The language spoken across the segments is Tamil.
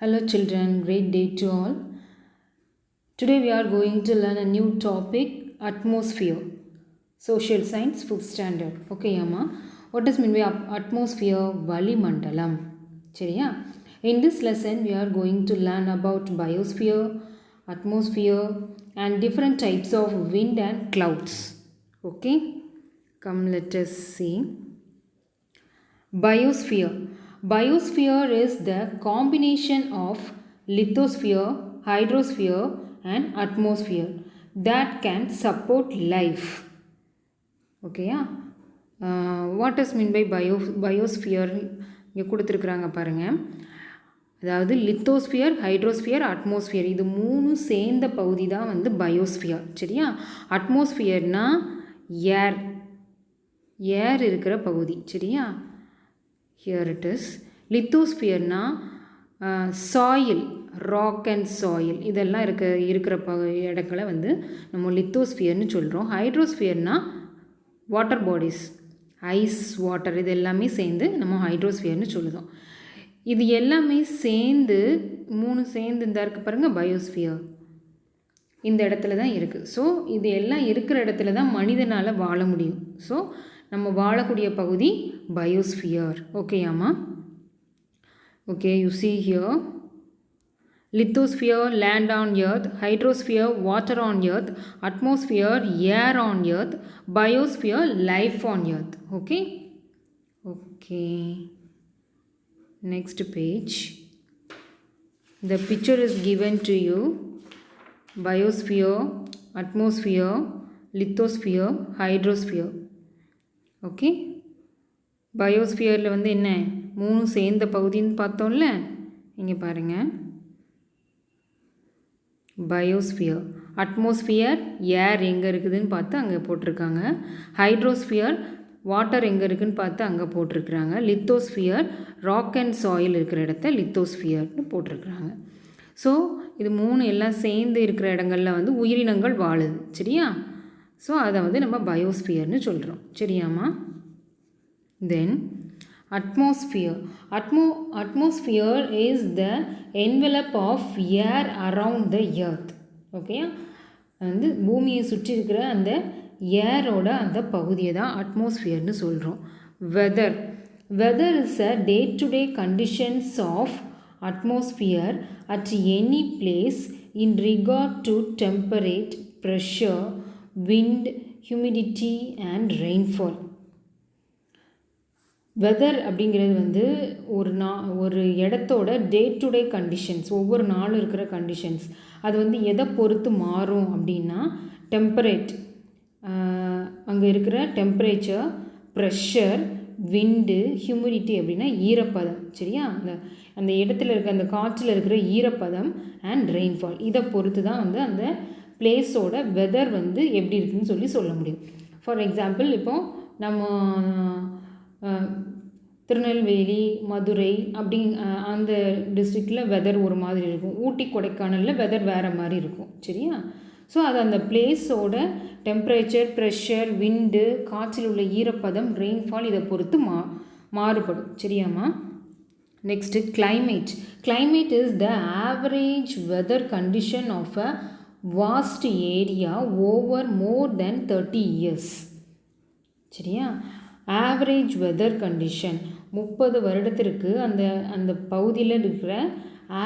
Hello children, great day to all. Today we are going to learn a new topic, atmosphere. Social science 5th standard. Okay amma. What does mean by atmosphere? Valimandalam. சரியா? In this lesson we are going to learn about biosphere, atmosphere and different types of wind and clouds. Okay? Come let us see. Biosphere. Biosphere is the combination of lithosphere, hydrosphere and atmosphere that can support life. Okay, what does mean by biosphere? இங்கே கொடுத்துருக்குறாங்க பாருங்கள். அதாவது லித்தோஸ்பியர், ஹைட்ரோஸ்பியர், அட்மாஸ்பியர் இது மூணும் சேர்ந்த பகுதி தான் வந்து பயோஸ்பியர். சரியா? அட்மாஸ்பியர்னால் ஏர் இருக்கிற பகுதி. சரியா? Here it is. லித்தோஸ்பியர்னா சாயில், ராக் அண்ட் சாயில் இதெல்லாம் இருக்கிற இடங்களை வந்து நம்ம லித்தோஸ்பியர்னு சொல்கிறோம். ஹைட்ரோஸ்பியர்னா வாட்டர் பாடிஸ், ஐஸ், வாட்டர் இது எல்லாமே சேர்ந்து நம்ம ஹைட்ரோஸ்பியர்னு சொல்லுதோம். இது எல்லாமே சேர்ந்து மூணு சேர்ந்து இந்த இருக்கு பாருங்கள் பயோஸ்பியர் இந்த இடத்துல தான் இருக்குது. ஸோ இது எல்லாம் இருக்கிற இடத்துல தான் மனிதனால் வாழ முடியும். ஸோ நம்ம வாழக்கூடிய பகுதி பயோஸ்பியர். ஓகேயாம்மா? Okay, you see here lithosphere land on earth, hydrosphere water on earth, atmosphere air on earth, biosphere life on earth. Okay, next page. The picture is given to you. Biosphere, atmosphere, lithosphere, hydrosphere. Okay, பயோஸ்பியரில் வந்து என்ன மூணு சேர்ந்த பகுதின்னு பார்த்தோம்ல, இங்கே பாருங்கள். பயோஸ்பியர், அட்மாஸ்பியர் ஏர் எங்கே இருக்குதுன்னு பார்த்து அங்கே போட்டிருக்காங்க. ஹைட்ரோஸ்பியர் வாட்டர் எங்கே இருக்குதுன்னு பார்த்து அங்கே போட்டிருக்கிறாங்க. லித்தோஸ்பியர் ராக் அண்ட் சாயில் இருக்கிற இடத்த லித்தோஸ்பியர்னு போட்டிருக்கிறாங்க. ஸோ இது மூணு எல்லாம் சேர்ந்து இருக்கிற இடங்களில் வந்து உயிரினங்கள் வாழுது. சரியா? ஸோ அதை வந்து நம்ம பயோஸ்பியர்னு சொல்கிறோம். சரியாம்மா? Then atmosphere. Atmosphere is the envelope of air around the earth. Okay, வந்து பூமியை சுற்றி இருக்கிற அந்த ஏரோட அந்த பகுதியை தான் அட்மாஸ்பியர்னு சொல்கிறோம். Weather is a day to day conditions of atmosphere at any place in regard to temperature, pressure, wind, humidity and rainfall. Weather அப்படிங்கிறது வந்து ஒரு இடத்தோட டே டு டே கண்டிஷன்ஸ், ஒவ்வொரு நாளும் இருக்கிற கண்டிஷன்ஸ். அது வந்து எதை பொறுத்து மாறும் அப்படின்னா டெம்பரேட், அங்கே இருக்கிற டெம்பரேச்சர், ப்ரெஷர், விண்டு, ஹியூமிடிட்டி அப்படின்னா ஈரப்பதம். சரியா? அந்த இடத்துல இருக்க அந்த காற்றில் இருக்கிற ஈரப்பதம் அண்ட் ரெயின்ஃபால் இதை பொறுத்து தான் வந்து அந்த பிளேஸோட வெதர் வந்து எப்படி இருக்குதுன்னு சொல்ல முடியும். ஃபார் எக்ஸாம்பிள், இப்போது நம்ம திருநெல்வேலி, மதுரை அப்படி அந்த டிஸ்ட்ரிக்டில் வெதர் ஒரு மாதிரி இருக்கும். ஊட்டி, கொடைக்கானலில் வெதர் வேறு மாதிரி இருக்கும். சரியா? ஸோ அது அந்த பிளேஸோட டெம்பரேச்சர், ப்ரெஷர், விண்டு, காற்றில் உள்ள ஈரப்பதம், ரெயின்ஃபால் இதை பொறுத்து மாறுபடும். சரியாம்மா? Next climate. Climate is the average weather condition of a vast area over more than 30 years. சரியா? ஆவரேஜ் வெதர் கண்டிஷன் 30 வருடத்திற்கு அந்த பகுதியில் இருக்கிற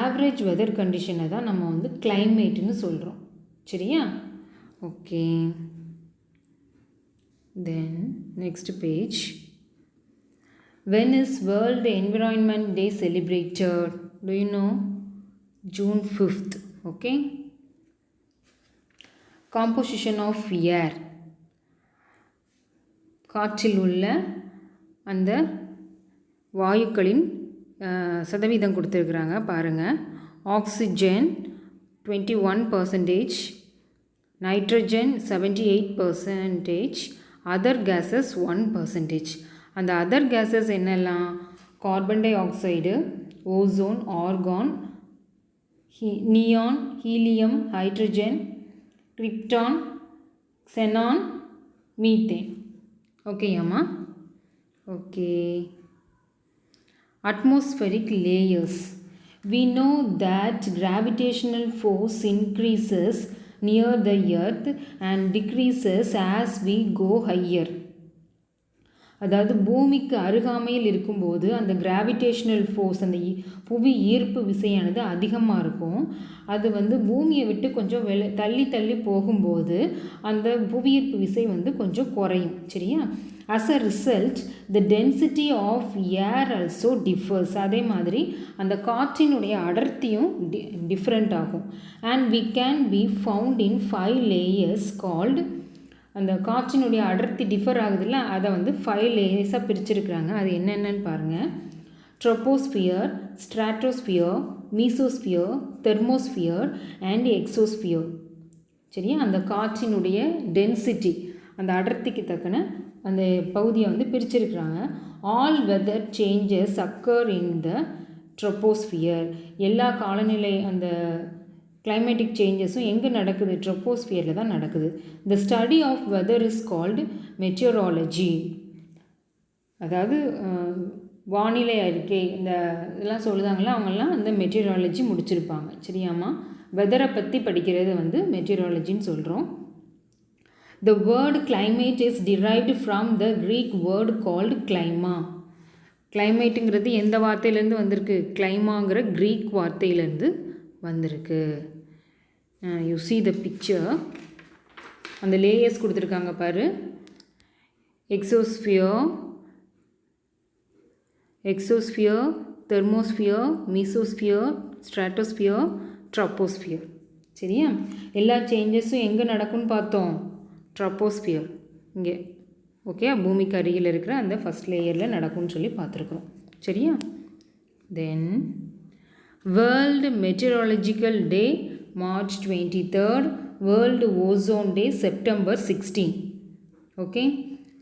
ஆவரேஜ் வெதர் கண்டிஷனை தான் நம்ம வந்து கிளைமேட்னு சொல்கிறோம். சரியா? Okay, then next page. When is World Environment Day celebrated? Do you know? June 5th. Okay. Composition of air, காற்றில் உள்ள அந்த வாயுக்களின் சதவீதம் கொடுத்துருக்குறாங்க பாருங்கள். Oxygen 21%, nitrogen 78%, other gases 1%. அந்த அதர் கேஸஸ் என்னெல்லாம்? Carbon dioxide, ozone, argon, neon, helium, hydrogen, krypton, xenon, methane. Okay amma? Okay. Atmospheric layers. We know that gravitational force increases near the earth and decreases as we go higher. அதாவது பூமிக்கு அருகாமையில் இருக்கும்போது அந்த கிராவிடேஷ்னல் ஃபோர்ஸ், அந்த புவி ஈர்ப்பு விசையானது அதிகமாக இருக்கும். அது வந்து பூமியை விட்டு கொஞ்சம் தள்ளி தள்ளி போகும்போது அந்த புவியீர்ப்பு விசை வந்து கொஞ்சம் குறையும். சரியா? as a result the density of air also differs. அதே மாதிரி அந்த காற்றினுடைய அடர்த்தியும் டிஃப்ரெண்ட் ஆகும். and we can be found in 5 layers called, அந்த காற்றினுடைய அடர்த்தி டிஃபர் ஆகுதுல்ல, அதை வந்து 5 லேயர்ஸாக பிரிச்சிருக்கிறாங்க. அது என்னென்னு பாருங்கள். Troposphere, stratosphere, mesosphere, thermosphere and exosphere. சரியா? அந்த காற்றினுடைய டென்சிட்டி, அந்த அடர்த்திக்கு தக்கன அந்த பகுதியை வந்து பிரிச்சிருக்கிறாங்க. All weather changes occur in the troposphere. எல்லா காலநிலை அந்த கிளைமேட்டிக் சேஞ்சஸும் எங்கே நடக்குது? ட்ரோபோஸ்பியரில் தான் நடக்குது. The study of weather is called meteorology. அதாவது வானிலை அறிக்கை இந்த இதெல்லாம் சொல்லுதாங்களா, அவங்கெல்லாம் அந்த மெட்டியோராலஜி முடிச்சிருப்பாங்க. சரியாம்மா? வெதரை பற்றி படிக்கிறது வந்து மெட்டியோராலஜின்னு சொல்கிறோம். த word climate is derived from the Greek word called clima. கிளைமேட்டுங்கிறது எந்த வார்த்தையிலேருந்து வந்திருக்கு? கிளைமாங்கிற க்ரீக் வார்த்தையிலேருந்து வந்திருக்கு. You see the picture. அந்த லேயர்ஸ் கொடுத்துருக்காங்க பாரு. Exosphere, thermosphere, mesosphere, stratosphere, troposphere. சரியா? எல்லா சேஞ்சஸும் எங்கே நடக்கும்னு பார்த்தோம்? ட்ரோபோஸ்பியர் இங்கே. ஓகே, பூமிக்கு அருகில் இருக்கிற அந்த ஃபஸ்ட் லேயரில் நடக்கும்னு சொல்லி பார்த்துருக்குறோம். சரியா? Then world meteorological day March 23rd, world ozone day September 16. Okay,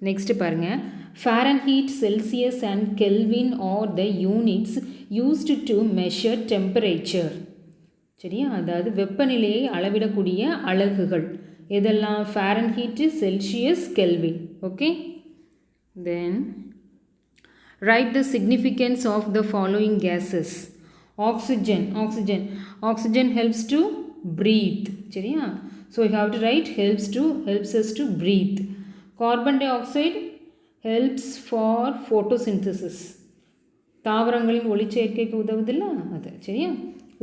next பாருங்கள். Fahrenheit, Celsius and Kelvin are the units used to measure temperature. சரியா? அதாவது வெப்பநிலையை அளவிடக்கூடிய அலகுகள் எதெல்லாம்? Fahrenheit, Celsius, Kelvin. Okay, then write the significance of the following gases. Oxygen helps to breathe. சரியா? So you have to write helps us to breathe. Carbon dioxide helps for photosynthesis. தாவரங்களின் ஒளிச்சேர்க்கைக்கு உதவுதில்ல அது. சரியா?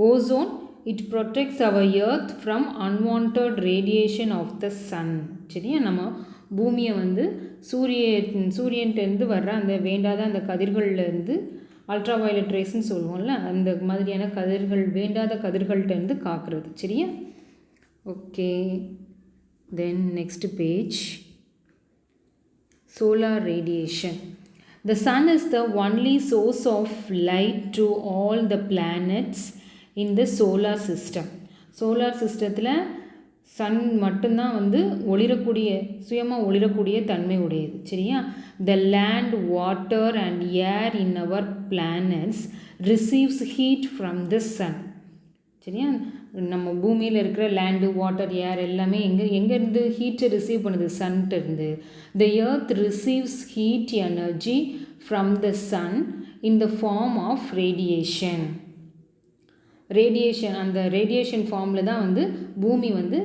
Ozone, it protects our earth from unwanted radiation of the sun. சரியா? நம்ம பூமியை வந்து சூரியன்கிட்டேருந்து வர்ற அந்த வேண்டாத அந்த கதிர்கள்லேருந்து, அல்ட்ரா வயலட் ரேஸ்ன்னு சொல்லுவோம்ல, அந்த மாதிரியான கதிர்கள், வேண்டாத கதிர்கள்ட்டேருந்து காக்கிறது. சரியா? Okay, then next page. Solar radiation. The sun is the only source of light to all the planets in the solar system. Solar சிஸ்டத்தில் சன் மட்டும்தான் வந்து சுயமாக ஒளிரக்கூடிய தன்மை உடையது. சரியா? The land, water and air in our planets receives heat from the sun. சரியா? நம்ம பூமியில் இருக்கிற லேண்டு, வாட்டர், ஏர் எல்லாமே எங்கேருந்து ஹீட்டை ரிசீவ் பண்ணுது? சன்கிட்டேருந்து. The earth receives heat energy from the sun in the form of radiation. அந்த ரேடியேஷன் ஃபார்மில் தான் வந்து பூமி வந்து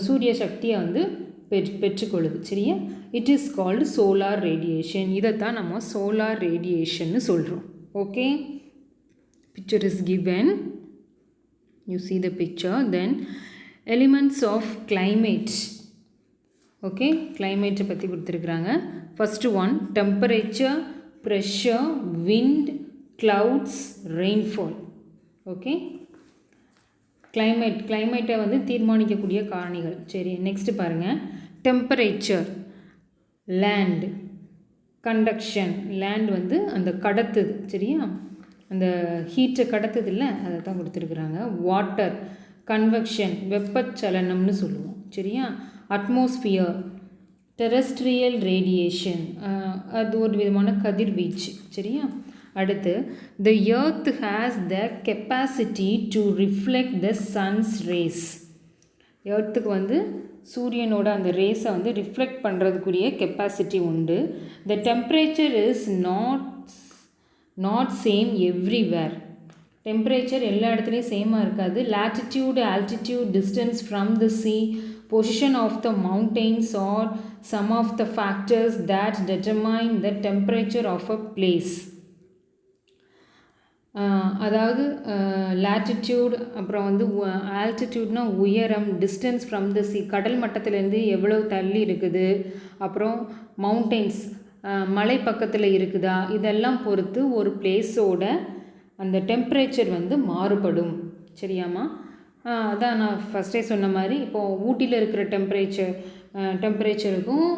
சூரிய சக்தியை வந்து பெற்றுக்கொள்ளுது. சரியா? It is called solar radiation. இதைத்தான் நம்ம சோலார் ரேடியேஷன்னு சொல்கிறோம். Okay, picture is given. You see the picture. Then elements of climate. Okay, கிளைமேட்டை பற்றி கொடுத்துருக்குறாங்க. First one, temperature, pressure, wind, clouds, rainfall. Okay, கிளைமேட்டை வந்து தீர்மானிக்கக்கூடிய காரணிகள். சரி, நெக்ஸ்ட்டு பாருங்கள். டெம்பரேச்சர், லேண்ட், கண்டக்ஷன், லேண்ட் வந்து அந்த கடத்துது. சரியா? அந்த ஹீட்டை கடத்துது இல்லை, அதை தான் கொடுத்துருக்குறாங்க. வாட்டர், கன்வெக்ஷன், வெப்பச்சலனம்னு சொல்லுவோம். சரியா? அட்மாஸ்பியர், டெரெஸ்ட்ரியல் ரேடியேஷன், அது ஒரு விதமான கதிர்வீச்சு. சரியா? அடுத்து, the earth has the capacity to reflect the sun's rays. எர்த்துக்கு வந்து சூரியனோட அந்த ரேஸை வந்து ரிஃப்ளெக்ட் பண்ணுறதுக்குரிய கெப்பாசிட்டி உண்டு. the temperature is not same everywhere. Temperature எல்லா இடத்துலையும் சேமாக இருக்காது. latitude, altitude, distance from the sea, position of the mountains are some of the factors that determine the temperature of a place. அதாவது latitude, அப்புறம் வந்து altitudeனா உயரம், distance from the sea கடல் மட்டத்திலேருந்து எவ்வளவு தள்ளி இருக்குது, அப்புறம் mountains மலை பக்கத்தில் இருக்குதா, இதெல்லாம் பொறுத்து ஒரு பிளேஸோட அந்த டெம்பரேச்சர் வந்து மாறுபடும். சரியாம்மா? அதான் நான் ஃபஸ்ட்டே சொன்ன மாதிரி இப்போது ஊட்டியில் இருக்கிற டெம்பரேச்சருக்கும்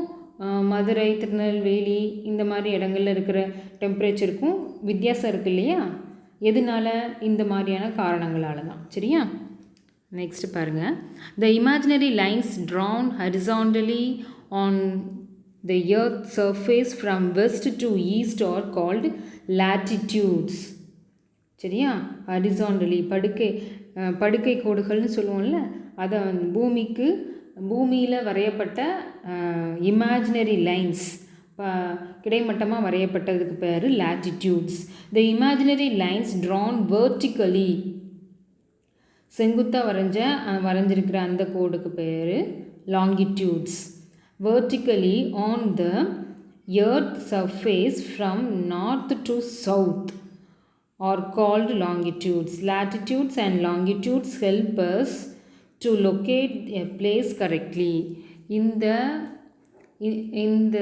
மதுரை, திருநெல்வேலி இந்த மாதிரி இடங்களில் இருக்கிற டெம்பரேச்சருக்கும் வித்தியாசம் இருக்குது இல்லையா? எதனால? இந்த மாதிரியான காரணங்களால தான். சரியா? நெக்ஸ்ட் பாருங்கள். The imaginary lines drawn horizontally on the earth surface from west to east are called latitudes. சரியா? ஹரிசாண்டலி படுக்கை கோடுகள்னு சொல்லுவோம்ல, அதை பூமியில் வரையப்பட்ட இமேஜினரி லைன்ஸ் கிடைமட்டமாக வரையப்பட்டதுக்கு பேர் latitudes. The imaginary lines drawn vertically, செங்குத்தாக வரைஞ்சிருக்கிற அந்த கோடுக்கு பேர் longitudes. Vertically on the earth surface from north to south are called longitudes. Latitudes and longitudes help us to locate a place correctly. இந்த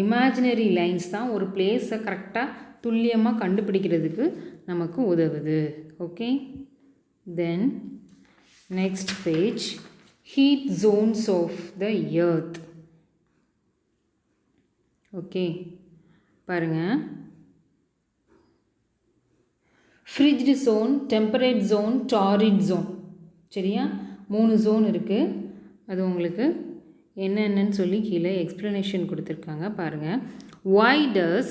இமேஜினரி லைன்ஸ் தான் ஒரு பிளேஸை கரெக்டாக துல்லியமாக கண்டுபிடிக்கிறதுக்கு நமக்கு உதவுது. Okay, then next page, heat zones of the earth. Okay பாருங்கள். Frigid zone, temperate zone, torrid zone. சரியா? 3 ஜோன் இருக்குது. அது உங்களுக்கு என்னென்னு சொல்லி கீழே எக்ஸ்ப்ளனேஷன் கொடுத்துருக்காங்க பாருங்கள். Why does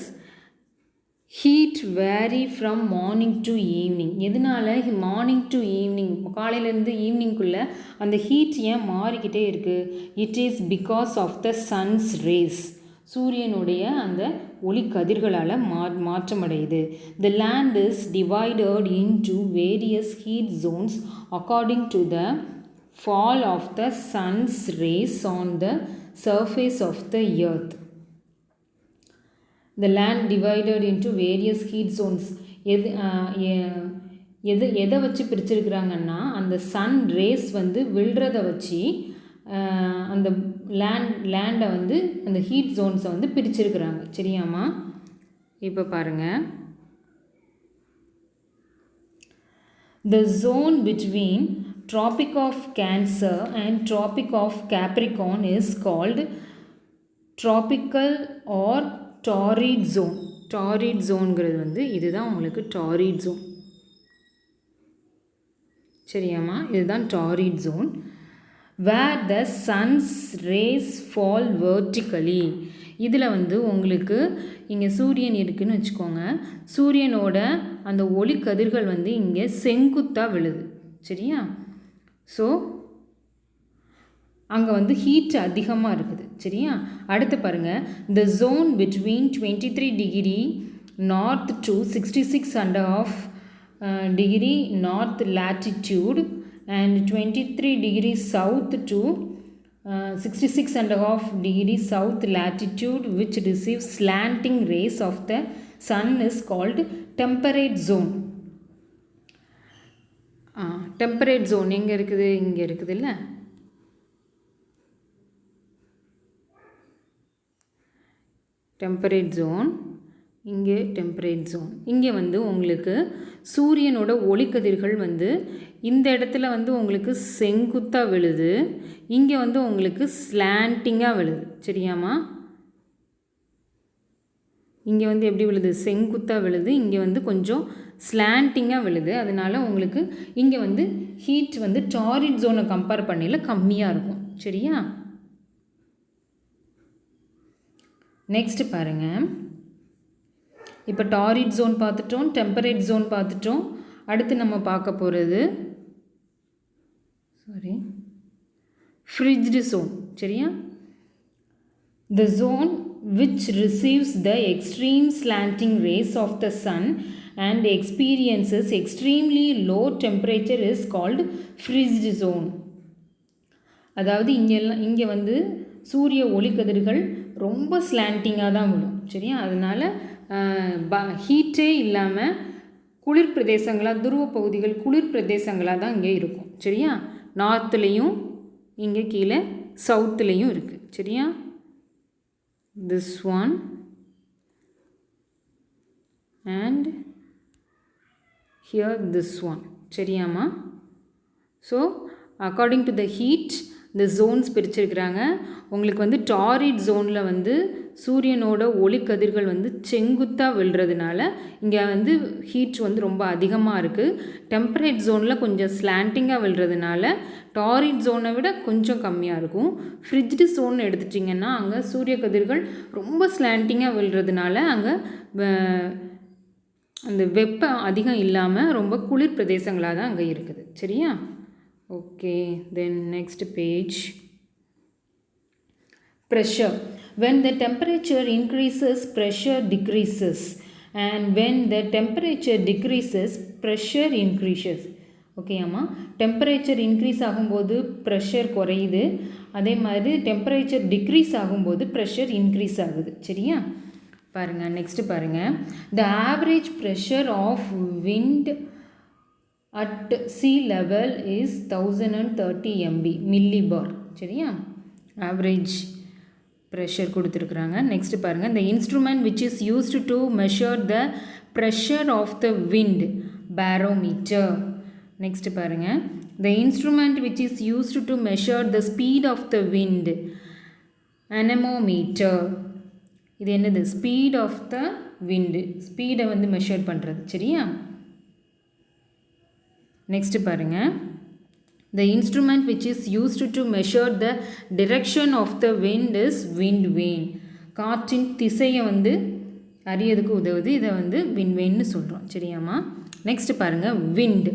heat vary from morning to evening? எதனால் மார்னிங் டு ஈவினிங், காலையிலேருந்து ஈவினிங்குள்ளே அந்த ஹீட் ஏன் மாறிக்கிட்டே இருக்குது? It is because of the sun's rays. சூரியனுடைய அந்த ஒளி கதிர்களால் மாற்றமடையுது. The land is divided into various heat zones according to the fall of the sun's rays on the surface of the earth. The land divided into various heat zones. எதை வச்சு பிரிச்சிருக்கிறாங்கன்னா, அந்த சன் ரேஸ் வந்து விழுறதை வச்சு அந்த லேண்டை வந்து அந்த ஹீட் ஜோன்ஸை வந்து பிரிச்சிருக்கிறாங்க. சரியாம்மா? இப்போ பாருங்கள். The zone between Tropic of Cancer and Tropic of Capricorn is called tropical or torrid zone. Torrid zoneங்கிறது வந்து இதுதான் உங்களுக்கு torrid zone. சரியாம்மா? இதுதான் torrid zone. Where the sun's rays fall vertically. இதில் வந்து உங்களுக்கு இங்கே சூரியன் இருக்குதுன்னு வச்சுக்கோங்க. சூரியனோட அந்த ஒளி கதிர்கள் வந்து இங்கே செங்குத்தாக விழுது. சரியா? ஸோ அங்கே வந்து ஹீட் அதிகமாக இருக்குது. சரியா? அடுத்து பாருங்கள். The zone between 23 degree north to 66.5 degree north latitude and 23 degree south to 66.5 degree south latitude, which receives slanting rays of the sun, is called temperate zone. Temperate zone எங்கே இருக்குது? இங்கே இருக்குது இல்லை? டெம்பரேட் ஜோன் இங்கே. டெம்பரேட் ஜோன் இங்கே வந்து உங்களுக்கு சூரியனோட ஒளிக்கதிர்கள் வந்து இந்த இடத்துல வந்து உங்களுக்கு செங்குத்தாக விழுது, இங்கே வந்து உங்களுக்கு ஸ்லாண்டிங்காக விழுது. சரியாம்மா? இங்கே வந்து எப்படி விழுது? செங்குத்தாக விழுது, இங்கே வந்து கொஞ்சம் ஸ்லாண்டிங்காக விழுது. அதனால் உங்களுக்கு இங்கே வந்து ஹீட் வந்து டாரிட் ஜோனை கம்பேர் பண்ணல கம்மியாக இருக்கும். சரியா? நெக்ஸ்ட் பாருங்கள். இப்போ டாரிட் ஜோன் பார்த்துட்டோம், டெம்பரேட் ஜோன் பார்த்துட்டோம். அடுத்து நம்ம பார்க்க போகிறது ஃப்ரிட்ஜ்டு ஜோன். சரியா? The zone which receives the extreme slanting rays of the sun and experiences extremely low temperature is called fridge zone. அதாவது இங்கே வந்து சூரிய ஒளிக்கதிர்கள் ரொம்ப ஸ்லாண்டிங்காக தான் விடும். சரியா? அதனால் ஹீட்டே இல்லாமல் குளிர் பிரதேசங்களாக, துருவ பகுதிகள் குளிர் பிரதேசங்களாக தான் இங்கே இருக்கும். சரியா? நார்த்துலேயும் இங்கே கீழே சவுத்துலேயும் இருக்குது. சரியா? this one and here this one. சரியாமா? So according to the heat இந்த ஜோன்ஸ் பிரிச்சிருக்கிறாங்க. உங்களுக்கு வந்து டாரிட் ஜோனில் வந்து சூரியனோட ஒளிக்கதிர்கள் வந்து செங்குத்தாக விழுறதுனால இங்கே வந்து ஹீட் வந்து ரொம்ப அதிகமாக இருக்குது. டெம்பரேட் ஜோனில் கொஞ்சம் ஸ்லாண்டிங்காக விழுறதுனால டாரிட் ஜோனை விட கொஞ்சம் கம்மியாக இருக்கும். ஃப்ரிட்ஜ்டு ஜோன் எடுத்துட்டிங்கன்னா அங்கே சூரிய கதிர்கள் ரொம்ப ஸ்லாண்டிங்காக விழுறதுனால அங்கே அந்த வெப்பம் அதிகம் இல்லாமல் ரொம்ப குளிர் பிரதேசங்களாக தான் அங்கே இருக்குது. சரியா? Okay, then next page. pressure. When the temperature increases, pressure decreases, and when the temperature decreases, pressure increases. Okay அம்மா, டெம்பரேச்சர் இன்க்ரீஸ் ஆகும்போது ப்ரெஷர் குறையுது, அதே மாதிரி டெம்பரேச்சர் டிக்ரீஸ் ஆகும்போது ப்ரெஷர் இன்க்ரீஸ் ஆகுது. சரியா? பாருங்கள், நெக்ஸ்ட்டு பாருங்கள். The average pressure of wind at sea level is 1030 MB millibar. சரியா? ஆவரேஜ் ப்ரெஷர் கொடுத்துருக்குறாங்க. நெக்ஸ்ட் பாருங்கள். இந்த instrument which is used to measure the pressure of the wind, barometer. Next பாருங்கள். The instrument which is used to measure the speed of the wind, anemometer. இது என்னது? ஸ்பீட் ஆஃப் த விண்டு, ஸ்பீடை வந்து மெஷர் பண்ணுறது. சரியா? நெக்ஸ்ட் பாருங்கள். The instrument which is used to measure the direction of the wind is wind vane. காற்றின் திசையை வந்து அறியதுக்கு உதவுது. இதை வந்து wind vaneன்னு சொல்கிறோம். சரியாம்மா? நெக்ஸ்ட் பாருங்கள். wind.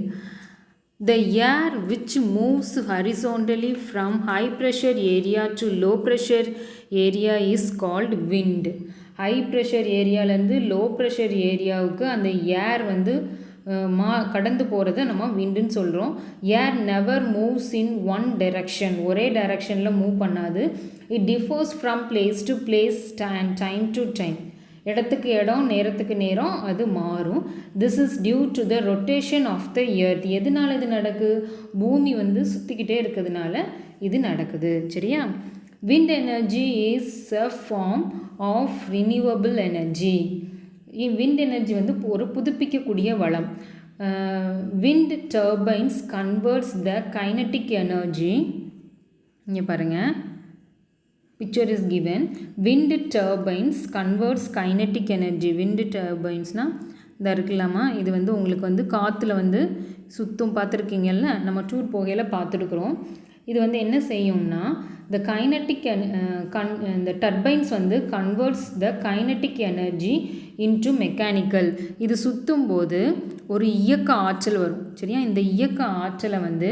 The air which moves horizontally from high pressure area to low pressure area is called wind. High pressure ஏரியாவிலேருந்து லோ ப்ரெஷர் ஏரியாவுக்கு அந்த ஏர் வந்து கடந்து போகிறத நம்ம விண்டுன்னு சொல்கிறோம். Air never moves in one direction, ஒரே டைரக்ஷனில் மூவ் பண்ணாது. It differs from place to place and time to time. இடத்துக்கு இடம், நேரத்துக்கு நேரம் அது மாறும். This is due to the rotation of the earth. எதனால இது நடக்குது? பூமி வந்து சுற்றிக்கிட்டே இருக்கிறதுனால இது நடக்குது. சரியா? Wind energy is a form of renewable energy. Wind energy வந்து ஒரு புதுப்பிக்கக்கூடிய வளம். Wind turbines converts the kinetic energy. இங்கே பாருங்கள், picture is given. Wind turbines converts kinetic energy. Wind டர்பைன்ஸ்னால் இந்த இருக்கலாமா, இது வந்து உங்களுக்கு வந்து காற்றுல வந்து சுத்தம் பார்த்துருக்கீங்கல்ல, நம்ம டூர் போகையில் பார்த்துருக்குறோம். இது வந்து என்ன செய்யும்னா, த கைனட்டிக் இந்த டர்பைன்ஸ் வந்து converts the kinetic energy into mechanical. இது சுற்றும் போது ஒரு இயக்க ஆற்றல் வரும். சரியா? இந்த இயக்க ஆற்றலை வந்து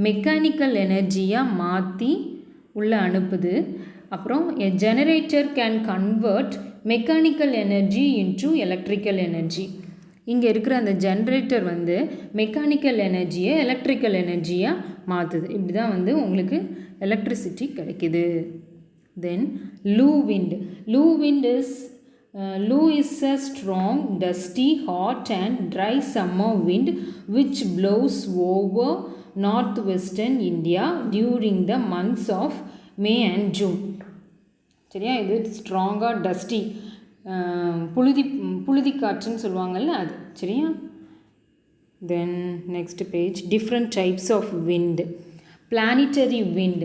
மெக்கானிக்கல் எனர்ஜியாக மாற்றி உள்ளே அனுப்புது. அப்புறம் a generator can convert mechanical energy into electrical energy. இங்கே இருக்கிற அந்த ஜென்ரேட்டர் வந்து மெக்கானிக்கல் எனர்ஜியை எலக்ட்ரிக்கல் எனர்ஜியாக மாற்றுது. இப்படி தான் வந்து உங்களுக்கு எலக்ட்ரிசிட்டி கிடைக்கிது. Then Loo wind. Loo is a strong, dusty, hot and dry summer wind which blows over northwestern India during the months of May and June. சரியா? இது ஸ்ட்ராங்காக டஸ்டி, புழுதி காற்றுன்னு சொல்லுவாங்கள்ல அது. சரியா? Then next page. Different types of wind. Planetary wind.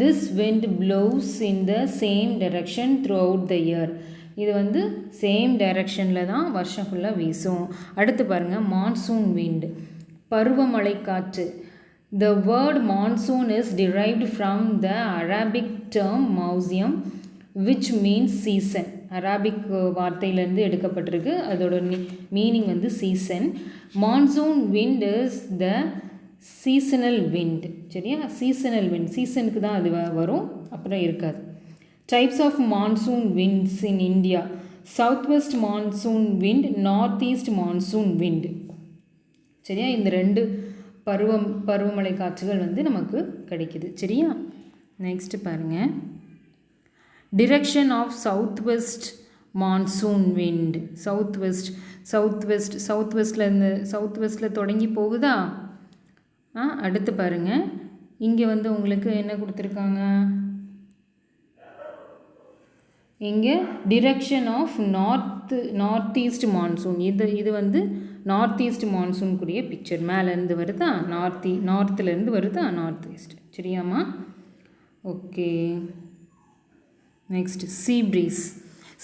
This wind blows in the same direction throughout the year. இது வந்து சேம் டைரக்ஷனில் தான் வருஷம் ஃபுல்லாக வீசும். அடுத்து பாருங்கள், மான்சூன் விண்ட், பருவமழை காற்று. The word monsoon is derived from the Arabic term மௌசியம் which means season. அரபிக் வார்த்தையிலேருந்து எடுக்கப்பட்டிருக்கு. அதோட மீனிங் வந்து season. Monsoon wind is the seasonal wind. சரியா? சீசனல் விண்ட், சீசனுக்கு தான் அது வரும், அப்புறம் இருக்காது. Types of monsoon winds in India. South west monsoon wind, north east monsoon wind. சரியா, இந்த 2 பருவமழை காற்றுகள் வந்து நமக்கு கிடைக்குது. சரியா, நெக்ஸ்ட் பாருங்கள். Direction of south west monsoon wind. South வெஸ்ட்டில் தொடங்கி போகுதா? அடுத்து பாருங்கள். இங்கே வந்து உங்களுக்கு என்ன கொடுத்துருக்காங்க, இங்கே direction of north east monsoon. இது வந்து நார்த் ஈஸ்ட் மான்சூன் கூடிய பிக்சர். மேலேருந்து வருதா, நார்த்துலேருந்து வருதா, நார்த் ஈஸ்ட். சரியாம்மா? Okay, next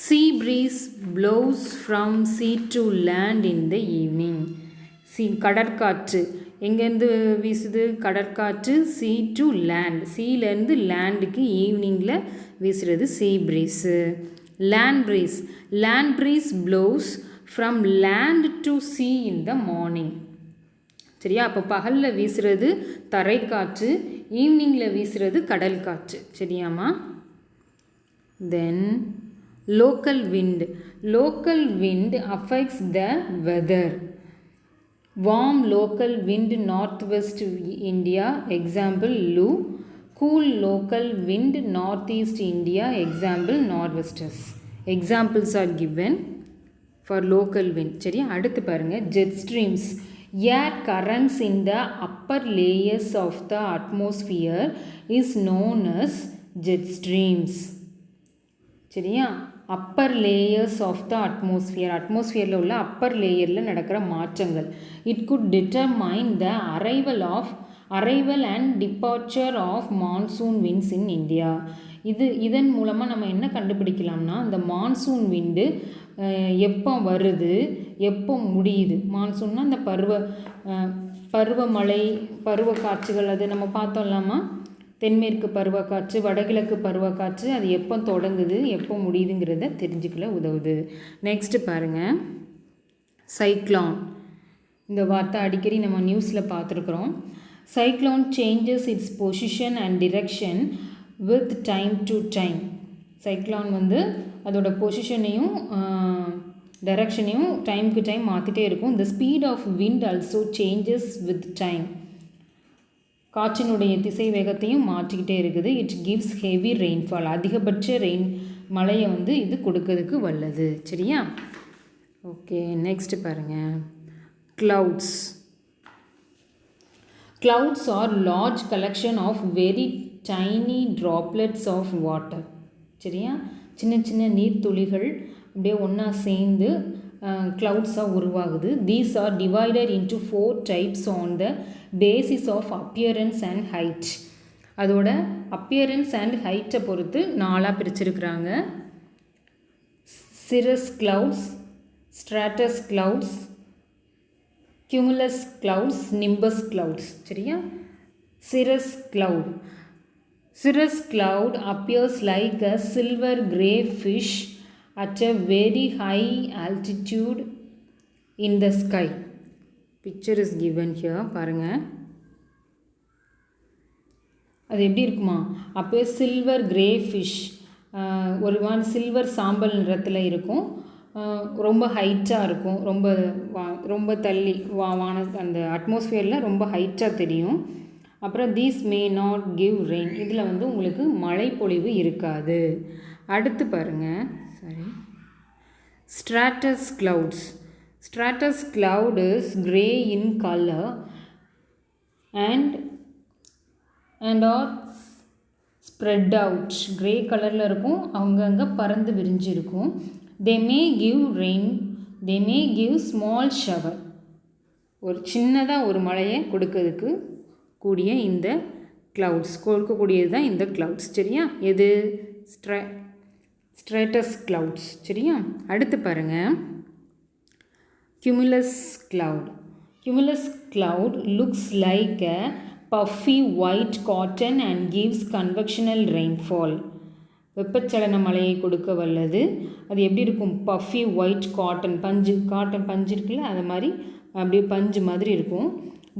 sea breeze blows from sea to land in the evening. கடற்காற்று எங்கேருந்து வீசுது? கடற்காற்று sea to land, சீலேருந்து லேண்டுக்கு ஈவினிங்கில் வீசுகிறது sea breeze. land breeze blows from land to sea in the morning. சரியா, அப்போ பகலில் வீசுகிறது தரைக்காற்று, ஈவினிங்கில் வீசுகிறது கடல் காற்று. சரியாம்மா? தென் local wind affects the weather. Warm local wind northwest India, example Lu. Cool local wind northeast India, example northwesters. Examples are given for local wind. சரியா, அடுத்து பாருங்கள். jet streams, air currents in the upper layers of the atmosphere is known as jet streams. சரியா, அப்பர் லேயர்ஸ் ஆஃப் த அட்மாஸ்ஃபியரில் உள்ள அப்பர் லேயரில் நடக்கிற மாற்றங்கள். It could determine the arrival and departure of monsoon winds in India. இதன் மூலமாக நம்ம என்ன கண்டுபிடிக்கலாம்னா, இந்த மான்சூன் விண்டு எப்போ வருது, எப்போ முடியுது. மான்சூன்னா இந்த பருவமழை, பருவ காற்றுகள், அது நம்ம பார்த்தோம்லாமா. தென்மேற்கு பருவக்காற்று, வடகிழக்கு பருவக்காற்று, அது எப்போ தொடங்குது, எப்போ முடியுதுங்கிறத தெரிஞ்சுக்கல உதவுது. நெக்ஸ்ட்டு பாருங்கள். சைக்ளோன். இந்த வார்த்தை அடிக்கடி நம்ம நியூஸில் பார்த்துருக்குறோம். Cyclone changes its position and direction with time to time. Cyclone வந்து அதோட பொசிஷனையும் டைரக்ஷனையும் டைமுக்கு டைம் மாற்றிட்டே இருக்கும். The speed of wind also changes with time. காற்றினுடைய திசை வேகத்தையும் மாற்றிக்கிட்டே இருக்குது. It gives heavy rainfall. அதிகபட்ச மழையை வந்து இது கொடுக்கறதுக்கு வல்லது. சரியா, ஓகே, நெக்ஸ்ட் பாருங்கள். clouds are large collection of very tiny droplets of water. சரியா, சின்ன சின்ன நீர்த்துளிகள் அப்படியே ஒன்றா சேர்ந்து cloudsஆக உருவாகுது. These are divided into 4 types on the basis of appearance and height. அதோட appearance and height-ஐ பொறுத்து 4ஆக பிரிச்சிருக்கிறாங்க. cirrus clouds, stratus clouds, cumulus clouds, nimbus clouds. சரியா, cirrus cloud appears like a silver gray fish at a very high altitude in the sky. Picture is given here. பாருங்கள், அது எப்படி இருக்குமா? அப்போ சில்வர் கிரே ஃபிஷ், ஒரு மாதிரி சில்வர் சாம்பல் நிறத்தில் இருக்கும். ரொம்ப ஹைட்டாக இருக்கும். ரொம்ப தள்ளி அந்த அட்மாஸ்ஃபியரில் ரொம்ப ஹைட்டாக தெரியும். அப்புறம் these may not give rain. இதில் வந்து உங்களுக்கு மழை பொழிவு இருக்காது. அடுத்து பாருங்கள். stratus cloud is gray in color and are spread out. gray கலரில் இருக்கும், அங்கங்கே பறந்து விரிஞ்சிருக்கும். they may give rain, they may give small shower. ஒரு சின்னதாக ஒரு மழையை கொடுக்கறதுக்கு கூடிய இந்த clouds, கொடுக்கக்கூடியது தான் இந்த clouds. சரியா, எது? stratus clouds. சரியா, அடுத்து பாருங்கள். cumulus cloud looks like a puffy white cotton and gives convectional rainfall. வெப்பச்சலன மழையை கொடுக்க வல்லது. அது எப்படி இருக்கும்? பஃபி ஒயிட் காட்டன் பஞ்சு இருக்குல்ல, அது மாதிரி அப்படியே பஞ்சு மாதிரி இருக்கும்.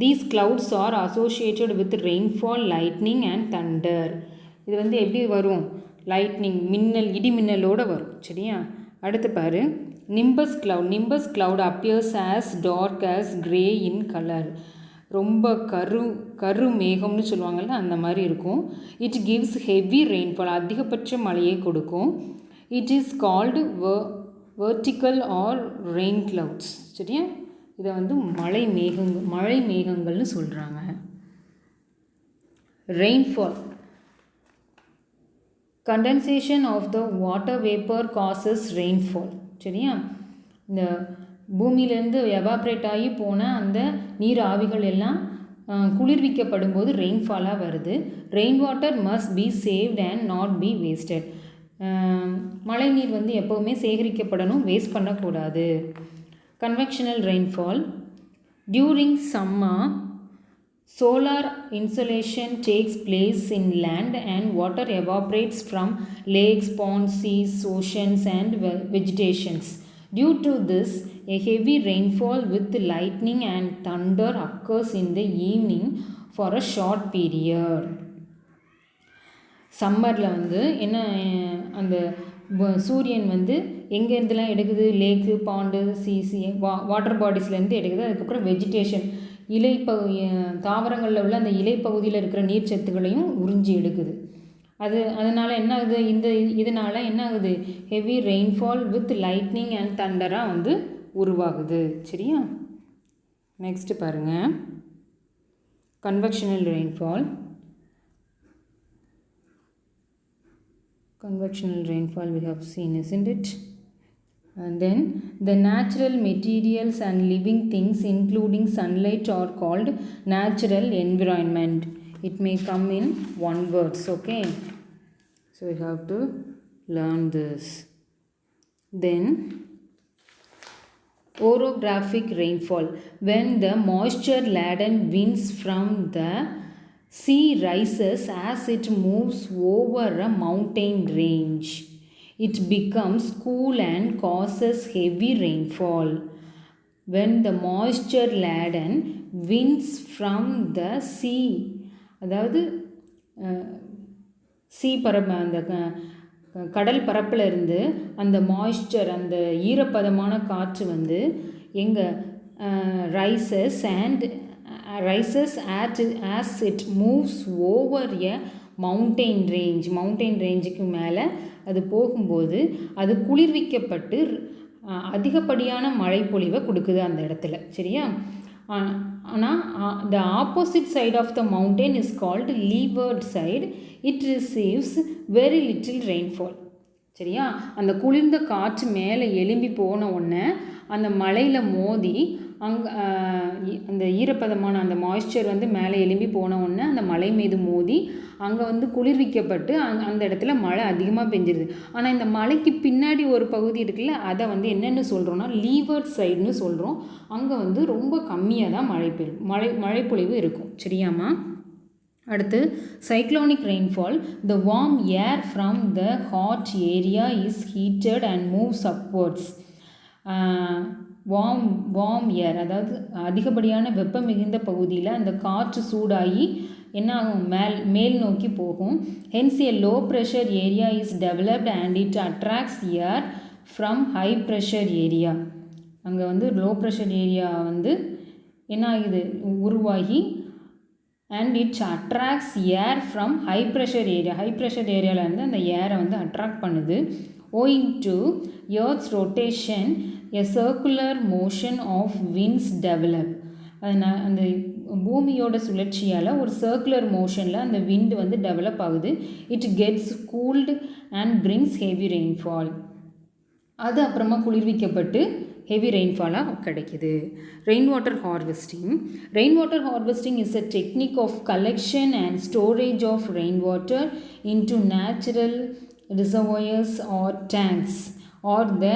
These clouds are associated with rainfall, lightning and Thunder. இது வந்து எப்படி வரும்? லைட்னிங், மின்னல், இடி மின்னலோடு வரும். சரியா, அடுத்து பாரு, nimbus cloud appears as dark as grey in color. ரொம்ப கரு மேகம்னு சொல்லுவாங்கள்ல, அந்த மாதிரி இருக்கும். இட் கிவ்ஸ் ஹெவி ரெயின்ஃபால், அதிகபட்ச மழையை கொடுக்கும். It is called vertical or rain clouds. சரியா, இதை வந்து மழை மேகங்கள்னு சொல்கிறாங்க. Rainfall, condensation of the water vapour causes rainfall. சரியா, இந்த பூமியிலேருந்து எவாப்ரேட் ஆகி போன அந்த நீர் ஆவிகள் எல்லாம் குளிர்விக்கப்படும் போது ரெயின்ஃபாலாக வருது. Rain water must be saved and not be wasted. மழை நீர் வந்து எப்போவுமே சேகரிக்கப்படணும், வேஸ்ட் பண்ணக்கூடாது. Conventional rainfall, during summer solar insolation takes place in land and water evaporates from lakes, ponds, seas, oceans and vegetations. Due to this, a heavy rainfall with lightning and thunder occurs in the evening for a short period. சம்மரில் வந்து என்ன, அந்த சூரியன் வந்து எங்கேருந்துலாம் எடுக்குது, லேக்கு, பாண்டு, சீசி, வாட்டர் பாடிஸ்லேருந்து எடுக்குது. அதுக்கப்புறம் வெஜிடேஷன், தாவரங்களில் உள்ள அந்த இலைப்பகுதியில் இருக்கிற நீர்ச்சத்துக்களையும் உறிஞ்சி எடுக்குது. அதனால் என்ன ஆகுது, இதனால் என்ன ஆகுது, heavy rainfall with lightning and தண்டராக வந்து உருவாகுது. சரியா, நெக்ஸ்ட் பாருங்கள், convectional rainfall. Convectional rainfall we have seen, isn't it? And then the natural materials and living things including sunlight are called natural environment. It may come in one words, okay? So you have to learn this. Then orographic rainfall, when the moisture laden winds from the sea rises as it moves over a mountain range. It becomes cool and causes heavy rainfall. When the moisture laden winds from the sea, அதாவது அந்த கடல் பரப்பில் இருந்து அந்த மாய்ஸ்சர், அந்த ஈரப்பதமான காற்று வந்து எங்கே rises as it moves over a mountain ரேஞ்சுக்கு மேலே அது போகும்போது அது குளிர்விக்கப்பட்டு அதிகப்படியான மழைப்பொழிவை கொடுக்குது அந்த இடத்துல. சரியா, ஆனால் the opposite side of the mountain is called leeward side. It receives very little rainfall. சரியா, அந்த குளிர்ந்த காற்று மேலே எழும்பி போன உடனே அந்த மலையில் மோதி அந்த ஈரப்பதமான அந்த மாய்ஸ்சர் வந்து மேலே எழும்பி போன உடனே அந்த மலை மீது மோதி அங்கே வந்து குளிர்விக்கப்பட்டு அந்த இடத்துல மழை அதிகமாக பெஞ்சிருது. ஆனால் இந்த மலைக்கு பின்னாடி ஒரு பகுதி இருக்குல்ல, அதை வந்து என்னென்னு சொல்கிறோன்னா லீவர்ட் சைடுன்னு சொல்கிறோம். அங்கே வந்து ரொம்ப கம்மியாக தான் மழைப்பொழிவு இருக்கும். சரியாம்மா, அடுத்து cyclonic rainfall. The warm air from the hot area is heated and moves upwards. Warm air, அதாவது அதிகப்படியான வெப்பம் மிகுந்த பகுதியில் அந்த காற்று சூடாகி என்ன ஆகும், மேல் நோக்கி போகும். Hence a low pressure area is developed and it attracts air from high pressure area. அங்கே வந்து லோ ப்ரெஷர் ஏரியா வந்து என்ன ஆகுது, உருவாகி and it's attracts air from high pressure ஏரியாவில் இருந்து அந்த ஏரை வந்து அட்ராக்ட் பண்ணுது. Owing to earths rotation a circular motion of winds develop. அதனால் அந்த பூமியோட சுழற்சியால் ஒரு சர்க்குலர் மோஷனில் அந்த விண்டு வந்து டெவலப் ஆகுது. It gets cooled and brings heavy rainfall. அது அப்புறமா குளிர்விக்கப்பட்டு ஹெவி ரெயின்ஃபாலாக கிடைக்குது. Rain water harvesting is a technique of collection and storage of rain water into natural reservoirs or tanks or the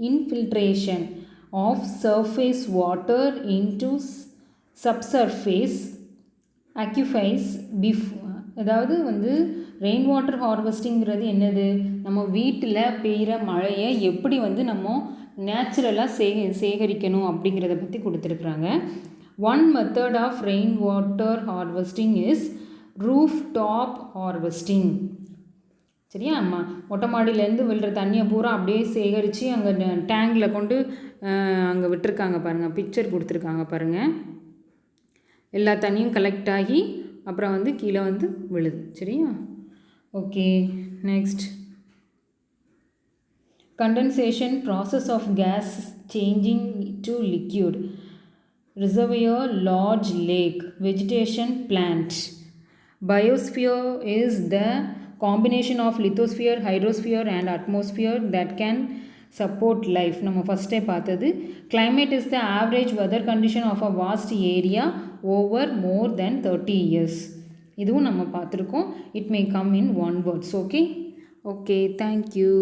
infiltration of surface water into subsurface aquifers. அதாவது வந்து ரெயின் வாட்டர் ஹார்வெஸ்டிங்கிறது என்னது, நம்ம வீட்டில் பெய்கிற மழையை எப்படி வந்து நம்ம நேச்சுரலாக சேகரிக்கணும் அப்படிங்கிறத பற்றி கொடுத்துருக்குறாங்க. One method of rain water harvesting is roof top harvesting. சரியா? மொட்டை மாடியிலேருந்து விழுற தண்ணியை பூரா அப்படியே சேகரித்து அங்கே டேங்கில் கொண்டு அங்கே விட்டுருக்காங்க பாருங்கள், பிக்சர் கொடுத்துருக்காங்க பாருங்கள். எல்லா தண்ணியும் கலெக்ட் ஆகி அப்புறம் வந்து கீழே வந்து விழுது. சரியா? Okay, next condensation process of gas changing to liquid, reservoir, large lake, vegetation, plant. Biosphere is the combination of lithosphere, hydrosphere and atmosphere that can support life. நம்ம ஃபஸ்ட்டே பார்த்தது. Climate is the average weather condition of a vast area over more than 30 years. இதுவும் நம்ம பார்த்துருக்கோம். It may come in one words. Okay, thank you.